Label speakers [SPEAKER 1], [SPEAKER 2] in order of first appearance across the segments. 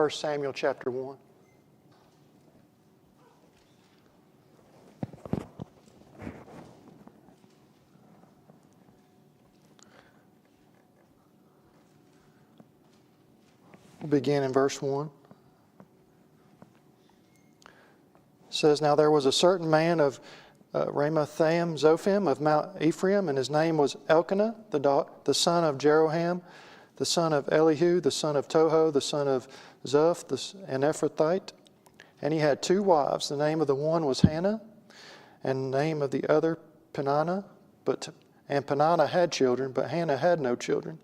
[SPEAKER 1] 1 Samuel chapter 1. We'll begin in verse 1. It says, Now there was a certain man of Ramathaim Zophim of Mount Ephraim, and his name was Elkanah, the son of Jeroham, the son of Elihu, the son of Toho, the son of Zuph, an Ephrathite. And he had 2 wives. The name of the one was Hannah, and the name of the other Peninnah. And Peninnah had children, but Hannah had no children.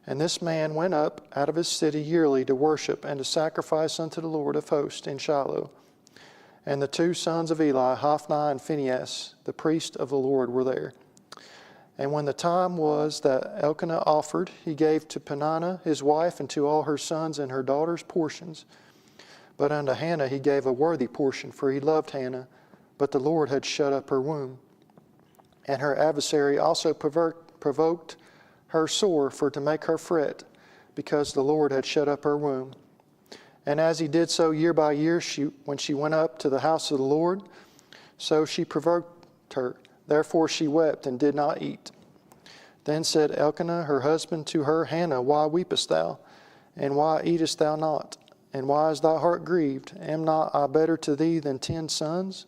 [SPEAKER 1] And this man went up out of his city yearly to worship and to sacrifice unto the Lord of hosts in Shiloh. And the 2 sons of Eli, Hophni and Phinehas, the priest of the Lord, were there. And when the time was that Elkanah offered, he gave to Peninnah his wife and to all her sons and her daughters portions. But unto Hannah he gave a worthy portion, for he loved Hannah, but the Lord had shut up her womb. And her adversary also provoked her sore for to make her fret, because the Lord had shut up her womb. And as he did so year by year, when she went up to the house of the Lord, so she provoked her. Therefore she wept and did not eat. Then said Elkanah her husband to her, Hannah, why weepest thou? And why eatest thou not? And why is thy heart grieved? Am not I better to thee than 10 sons?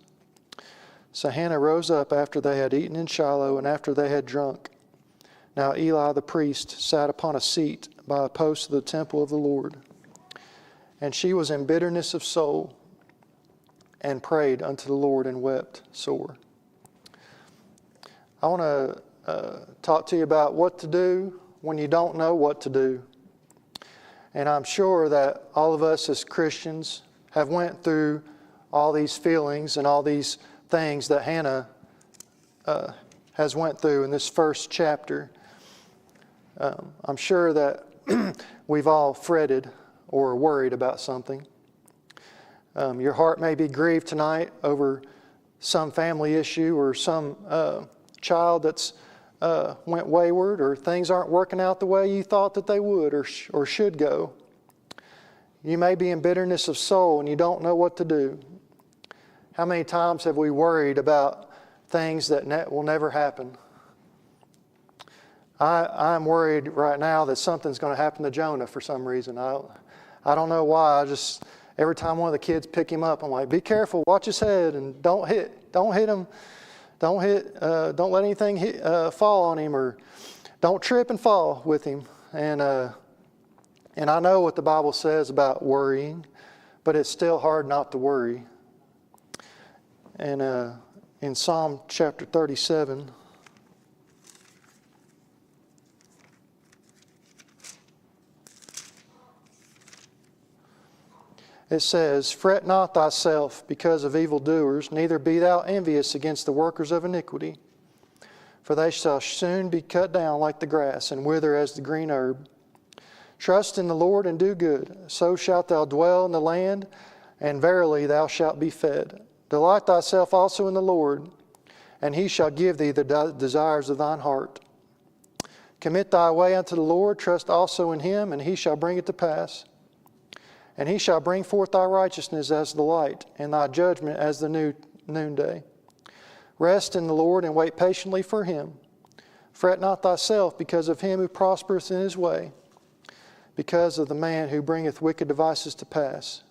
[SPEAKER 1] So Hannah rose up after they had eaten in Shiloh, and after they had drunk. Now Eli the priest sat upon a seat by a post of the temple of the Lord. And she was in bitterness of soul, and prayed unto the Lord, and wept sore. I want to talk to you about what to do when you don't know what to do. And I'm sure that all of us as Christians have went through all these feelings and all these things that Hannah has went through in this first chapter. I'm sure that we've all fretted or worried about something. Your heart may be grieved tonight over some family issue or some child that's went wayward, or things aren't working out the way you thought that they would or should go. You may be in bitterness of soul and you don't know what to do. How many times have we worried about things that will never happen? I'm worried right now that something's going to happen to Jonah for some reason. I don't know why. Every time one of the kids pick him up, I'm like, be careful, watch his head, and don't hit him. Don't let anything fall on him, or don't trip and fall with him. And I know what the Bible says about worrying, but it's still hard not to worry. And in Psalm chapter 37, it says, Fret not thyself because of evildoers, neither be thou envious against the workers of iniquity. For they shall soon be cut down like the grass, and wither as the green herb. Trust in the Lord and do good, so shalt thou dwell in the land, and verily thou shalt be fed. Delight thyself also in the Lord, and he shall give thee the desires of thine heart. Commit thy way unto the Lord, trust also in him, and he shall bring it to pass. And he shall bring forth thy righteousness as the light, and thy judgment as the noonday. Rest in the Lord and wait patiently for him. Fret not thyself because of him who prospereth in his way, because of the man who bringeth wicked devices to pass.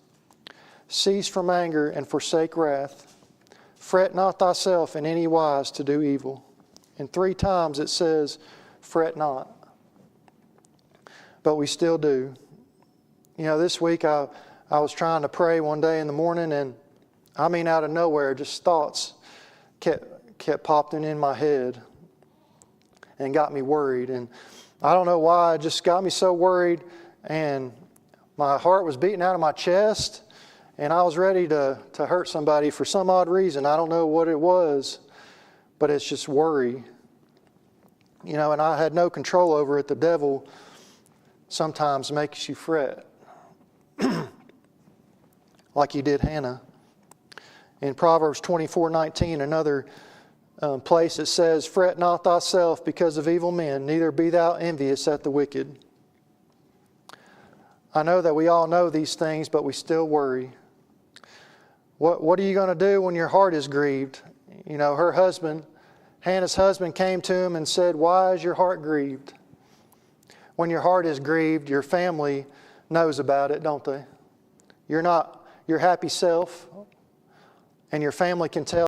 [SPEAKER 1] Cease from anger and forsake wrath. Fret not thyself in any wise to do evil. And 3 times it says, fret not. But we still do. You know, this week I was trying to pray one day in the morning, and out of nowhere, just thoughts kept popping in my head and got me worried. And I don't know why, it just got me so worried, and my heart was beating out of my chest, and I was ready to hurt somebody for some odd reason. I don't know what it was, but it's just worry. You know, and I had no control over it. The devil sometimes makes you fret. Like he did Hannah. In Proverbs 24:19, another place it says, Fret not thyself because of evil men, neither be thou envious at the wicked. I know that we all know these things, but we still worry. What are you going to do when your heart is grieved? You know, her husband, Hannah's husband, came to him and said, "Why is your heart grieved?" When your heart is grieved, your family knows about it, don't they? You're not your happy self, and your family can tell